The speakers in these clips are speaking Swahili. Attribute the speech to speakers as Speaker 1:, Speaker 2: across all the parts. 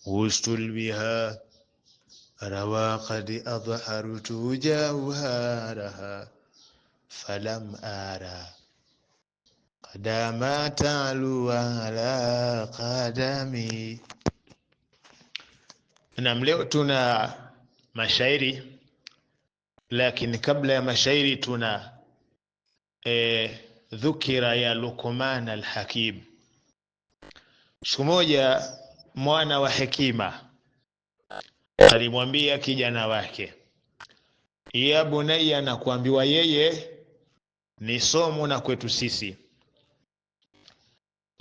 Speaker 1: وصل بها روى قد أظهرت جوهرها فلم أرى قدما تعلو على قدمي. Naam, leo tuna mashairi, lakini kabla ya mashairi tuna dhukira ya Luqman al-Hakim. Siku moja mwana wa hekima alimwambia kijana wake, ya bunayya, na kuambiwa yeye ni somo na kwetu sisi,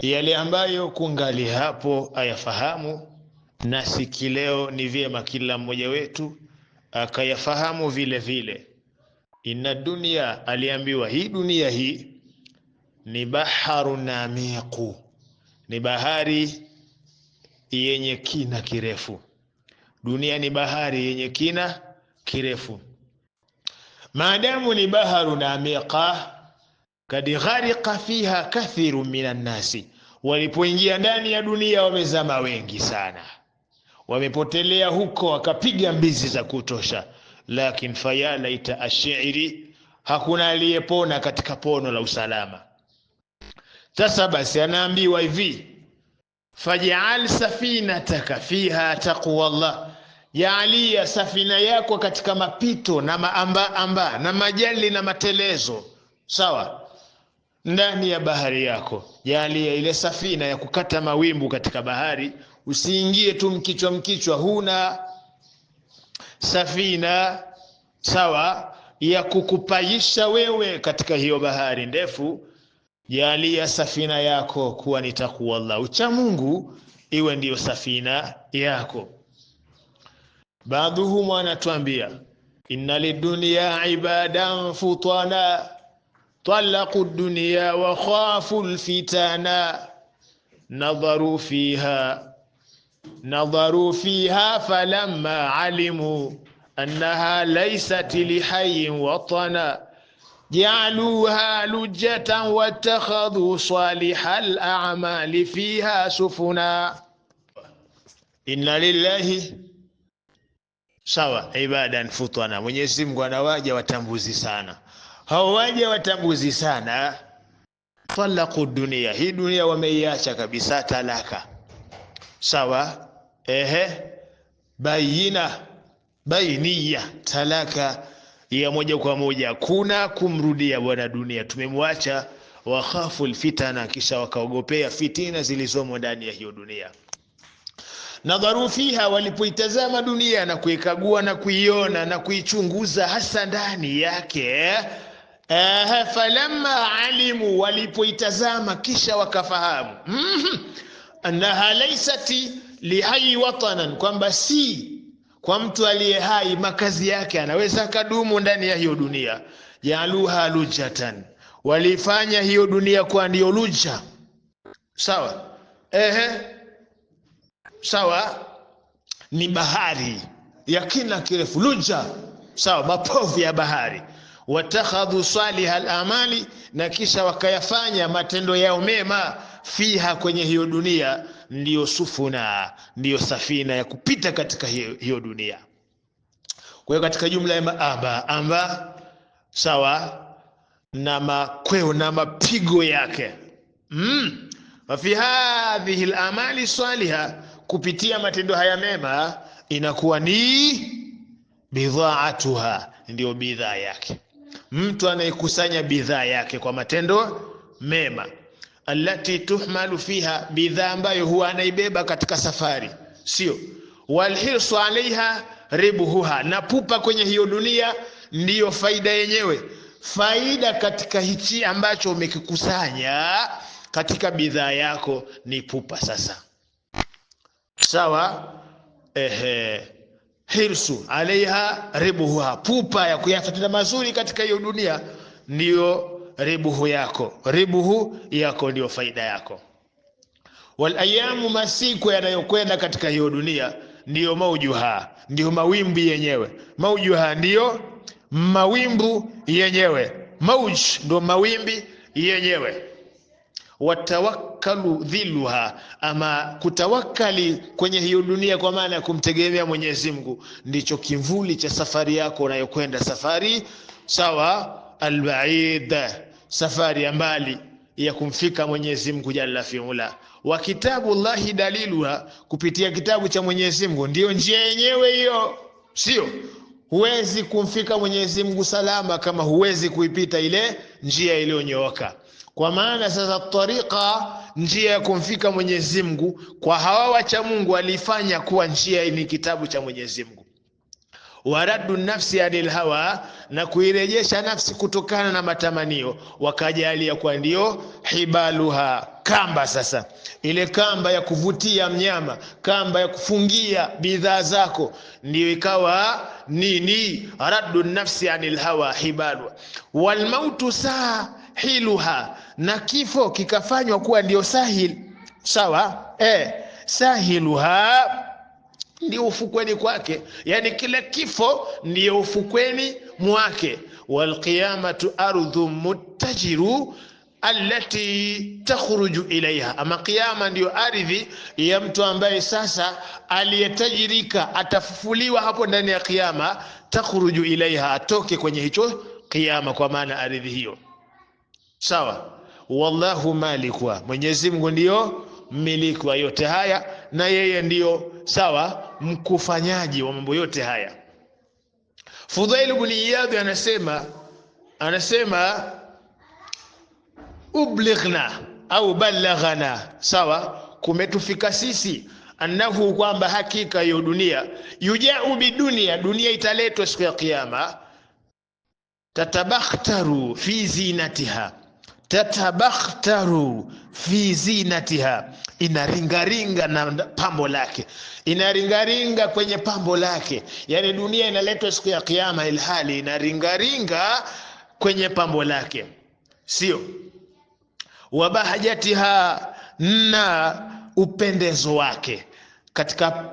Speaker 1: yale ambayo kungali hapo ayafahamu, na siki leo ni vyema kila mmoja wetu akayafahamu vile vile. Inna dunia, aliambiwa hii dunia hii ni baharu namiqu, ni bahari yenye kina kirefu. Dunia ni bahari yenye kina kirefu. Maadamu ni baharu namiqa, kad ghariqa fiha kathiru minan nasi, walipoingia ndani ya dunia wamezama wengi sana, wamepotelea huko, wakapiga mbizi za kutosha. Lakini faya laita ash'iri, hakuna aliyepona katika pono la usalama. Sasa basi anaambiwa hivi, faj'al safinataka fiha taqwallah, jaalia safina yako katika mapito na maamba na majali na matelezo, sawa, ndani ya bahari yako. Jaalia ile safina ya kukata mawimbu katika bahari, usiingie tu mkichwa, huna safina sawa ya kukupaisha wewe katika hiyo bahari ndefu. Jalia safina yako kuwa ni taqwallah, ucha Mungu iwe ndiyo safina yako. Baadhuhum wanatuambia, inna lidunya ibadan futana talaqu dunya wa khafu alfitana nadharu fiha falamma alimu annaha laysat lihayyin watana ja'aluha lujjatan wattakhadhu salihal a'mali fiha sufuna. Inna lillahi sawa ibadan futana, Mwenyezi Mungu anawaja watambuzi sana. Hao waja watambuzi sana, talaqu dunia, hii dunia wameiacha kabisa, talaka sawa. Bainiya, talaka ya moja kwa moja, kuna kumrudia bwana dunia, tumemwacha. Wa khafu alfitana, kisha wakaogopea fitina zilizomo ndani ya hiyo dunia. Nadharu fiha, walipoitazama dunia na kuikagua na kuiona na kuichunguza hasa ndani yake. Falamma alimu, walipoitazama kisha wakafahamu, annaha laysati lihayyi watanan, kwamba si kwa mtu aliye hai makazi yake anaweza kadumu ndani ya hiyo dunia. Jaluha lujatan, walifanya hiyo dunia kwa ndio lujja, sawa. Sawa, ni bahari ya kina kirefu, lujja sawa, mapovu ya bahari. Watakhadhu salihal amali, na kisha wakayafanya matendo yao mema, fiha, kwenye hiyo dunia, ndiyo sufuna, ndiyo safina ya kupita katika hiyo dunia. Kwa hiyo katika jumla ya amba sawa na makweo na mapigo yake, wa fi hadhihi al-amali salihah, kupitia matendo haya mema inakuwa ni bidhaatuha, ndio bidhaa yake. Mtu anayekusanya bidhaa yake kwa matendo mema, allati tuhmalu fiha, bidhaa ambayo huwa anaibeba katika safari, sio walhirsu alaiha ribuha, na pupa kwenye hiyo dunia ndiyo faida yenyewe. Faida katika hichi ambacho umekikusanya katika bidhaa yako ni pupa. Sasa sawa, hirsu alaiha ribuha, pupa ya kuyafuata mazuri katika hiyo dunia ndiyo ribuhu yako ndiyo faida yako. Wal ayamu, masiku yanayokwenda katika hiyo dunia ndiyo maujuha, ndiyo mawimbi yenyewe. Maujuha ndiyo mawimbu yenyewe, mauj ndio mawimbi yenyewe. watawakkalu dhilluha, ama kutawakali kwenye hiyo dunia kwa maana ya kumtegemea Mwenyezi Mungu ndicho kivuli cha safari yako unayokwenda, safari sawa albaid, safari ya mbali ya kumfika Mwenyezi Mungu jalla fiula. Wa kitabullahi daliluha, kupitia kitabu cha Mwenyezi Mungu ndio njia yenyewe hiyo. Sio huwezi kumfika Mwenyezi Mungu salama kama huwezi kuipita ile njia iliyonyooka. Kwa maana sasa tariqa, njia ya kumfika Mwenyezi Mungu kwa hawa wacha Mungu alifanya kuwa njia ni kitabu cha Mwenyezi Mungu. Waraddu nafsi anil hawa, na kuirejesha nafsi kutokana na matamanio, wakajalia kwa ndio hibaluha, kamba. Sasa ile kamba ya kuvutia mnyama, kamba ya kufungia bidhaa zako, ndio ikawa nini? Raddu nafsi anil hawa hibaluha. Wal mautu sahiluha, na kifo kikafanywa kuwa ndio sahil, sawa sahiluha ndio ufukweni kwake, yani kila kifo ndio ufukweni mwake. Wal qiyamatu ardhu muttajiru allati takhruju ilaiha, ama qiyama ndio ardhi ya mtu ambaye sasa aliyetajirika atafufuliwa hapo ndani ya qiyama. Takhruju ilaiha, atoke kwenye hicho qiyama, kwa maana ardhi hiyo, sawa. Wallahu malikwa, Mwenyezi Mungu ndio mmiliki wa yote haya, na yeye ndio sawa mkufanyaji wa mambo yote haya. Fudhail ibn Iyad anasema ublighna au balaghana, sawa, kumetufika sisi, annahu, kwamba hakika hiyo dunia, yujau bidunia, dunia italetwa siku ya kiyama, tatabakhtaru fi zinatiha, tatabakhtaru fi zinatiha, inaringaringa na pambo lake, inaringaringa kwenye pambo lake. Yani dunia inaletwa siku ya kiyama ilhali inaringaringa kwenye pambo lake, sio wabahajatiha, na upendezo wake, katika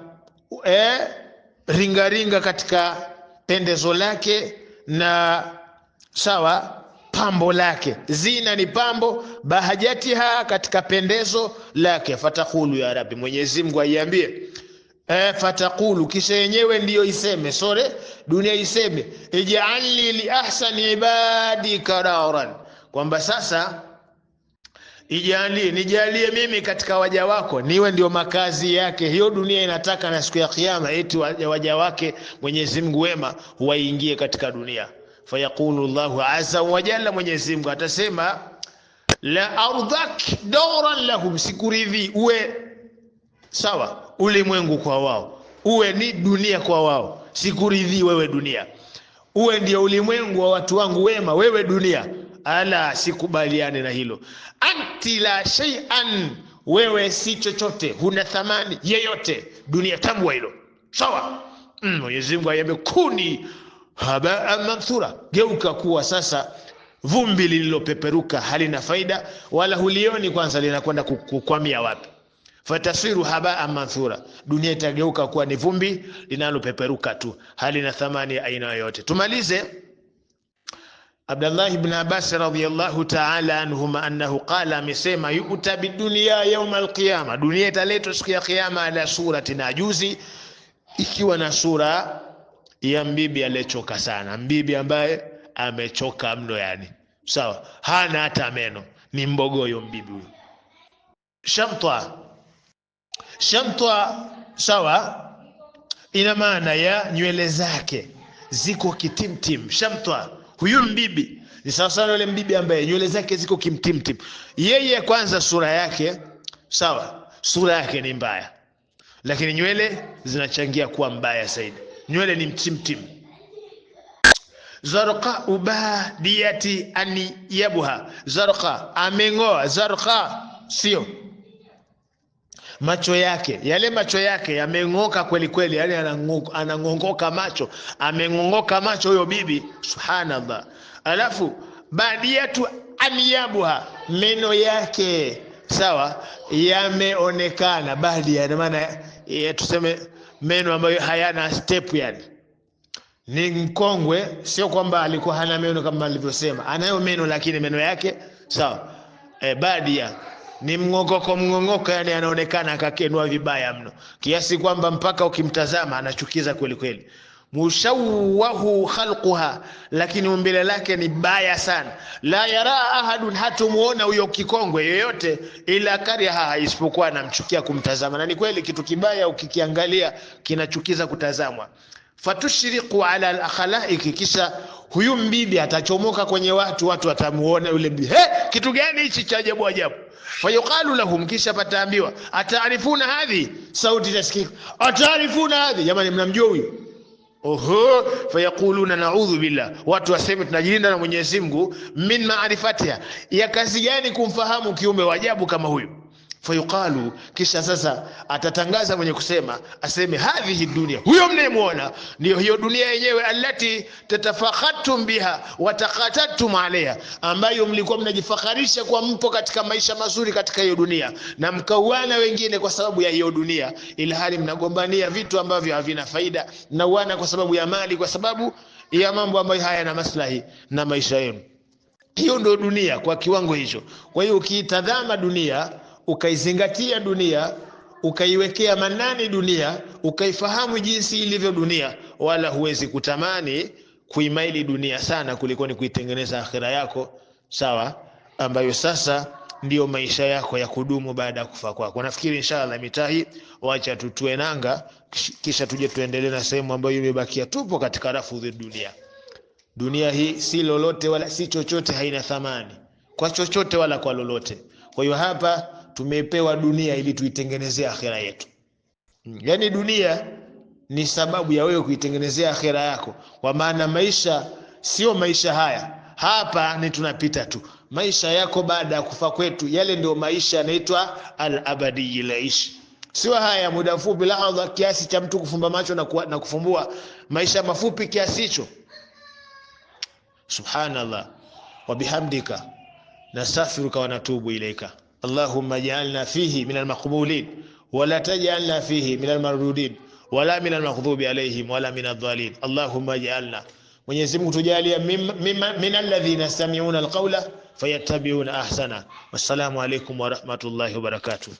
Speaker 1: ringaringa katika pendezo lake, na sawa pambo lake. Zina ni pambo, bahajatiha katika pendezo lake. Fatakulu, ya Rabbi, Mwenyezi Mungu aiambie fatakulu, kisha yenyewe ndiyo iseme, dunia iseme, ij'alni li ahsani ibadi qararan, kwamba sasa nijalie mimi katika waja wako niwe ndio makazi yake. Hiyo dunia inataka na siku ya kiyama eti waja wake Mwenyezi Mungu wema waingie katika dunia. Fayaqulu Allahu azza wa jalla, Mwenyezi Mungu atasema, la ardak dawran lahum, sikuridhi uwe sawa ulimwengu kwa wao, uwe ni dunia kwa wao, sikuridhi wewe dunia, uwe ndio ulimwengu wa watu wangu wema, wewe dunia, ala, sikubaliane na hilo. Anti la shay'an, wewe si chochote, huna thamani yeyote dunia, tambua hilo, sawa. Mwenyezi Mungu ayembe kuni habaa manthura, geuka kuwa sasa vumbi lililopeperuka, halina faida wala hulioni kwanza linakwenda kukwamia wapi. Fatasiru habaa manthura, dunia itageuka kuwa ni vumbi linalopeperuka tu, halina thamani aina yoyote. Tumalize Abdullah ibn Abbas radhiyallahu ta'ala anhuma annahu qala, amesema, yu'ta bidunya yawm alqiyama, dunia italetwa siku ya kiyama, ala surati najuzi, ikiwa na sura ya mbibi aliyechoka sana, mbibi ambaye amechoka mno, yani sawa, hana hata meno, ni mbogoyo mbibi huyo. Shamtwa sawa, ina maana ya nywele zake ziko kitimtim. Shamtwa, huyu mbibi ni sawa sana yule mbibi ambaye nywele zake ziko kimtimtim. Yeye kwanza sura yake sawa, sura yake ni mbaya, lakini nywele zinachangia kuwa mbaya zaidi. Nywele ni mtimtim. Zarqa ubadiyati ani yabuha, zarqa amengoa, zarqa sio macho yake, yale macho yake yamengoka kweli kweli, yani anangongoka macho, amengongoka macho huyo bibi, subhanallah. Alafu badiyatu aniyabuha, meno yake sawa yameonekana, badia ina maana tuseme meno ambayo hayana step, yani ni mkongwe, sio kwamba alikuwa hana meno kama alivyosema, anayo meno lakini meno yake sawa badia ni mng'ong'oko, yani anaonekana akakenua vibaya mno kiasi kwamba mpaka ukimtazama anachukiza kweli kweli. Mushawwahu khalquha, lakini umbile lake ni baya sana. La yara ahadun, hatumuona huyo kikongwe yoyote ila kariha, isipokuwa anamchukia kumtazama. Na ni kweli kitu kibaya ukikiangalia kinachukiza kutazamwa. Fatushriqu ala al-akhlaiq, kisha huyu mbibi atachomoka kwenye watu watamuona yule mbibi, kitu gani hichi cha ajabu ajabu. Fayuqalu lahum, kisha pataambiwa, ataarifuna hadhi, sauti tasikika, ataarifuna hadhi, jamani mnamjua huyu? Oho, fayaquluna na'udhu billah, watu waseme tunajilinda na Mwenyezi Mungu, min ma'rifatiha, ya kazi gani kumfahamu kiumbe wa ajabu kama huyu. Fayuqalu, kisha sasa atatangaza mwenye kusema aseme, hadhihi dunia, huyo mnayemuona ndio hiyo dunia yenyewe, allati tatafakhatum biha wa taqatatum alaiha, ambayo mlikuwa mnajifakharisha kwa mpo katika maisha mazuri katika hiyo dunia na mkauana wengine kwa sababu ya hiyo dunia, ila hali mnagombania vitu ambavyo havina faida, mnauana kwa sababu ya mali, kwa sababu ya mambo ambayo hayana maslahi na maisha yenu. Hiyo ndio dunia kwa kiwango hicho. Kwa hiyo ukitazama dunia, ukaizingatia dunia, ukaiwekea manani dunia, ukaifahamu jinsi ilivyo dunia, wala huwezi kutamani kuimaili dunia sana kuliko ni kuitengeneza akhira yako, sawa, ambayo sasa ndio maisha yako ya kudumu baada ya kufa kwako. Nafikiri inshallah mitahi wacha tutue nanga, kisha tuje tuendelee na sehemu ambayo imebakia. Tupo katika rafudhi dunia. Dunia hii si lolote wala si chochote, haina thamani kwa chochote wala kwa lolote. Kwa hiyo hapa tumepewa dunia ili tuitengenezee akhira yetu. Yani dunia ni sababu ya wewe kuitengenezea akhira yako, kwa maana maisha sio maisha haya hapa ni tunapita tu. Maisha yako baada ya kufa kwetu, yale ndio maisha yanaitwa al-abadi, laishi. Sio haya muda mfupi, lahadha kiasi cha mtu kufumba macho na kufumbua, maisha mafupi kiasi hicho. Subhanallah wa bihamdika nastaghfiruka wa natubu ilaika. Allahumma ja'alna fihi min al-maqbulin wa la taj'alna fihi min al-mardudin wala min al-maghdubi alayhim wala min adh-dhalin. Allahumma ja'alna, Mwenyezi Mungu tujalia min alladhina yastami'una al-qawla fayattabi'una ahsana. Wassalamu alaykum wa rahmatullahi wa barakatuh.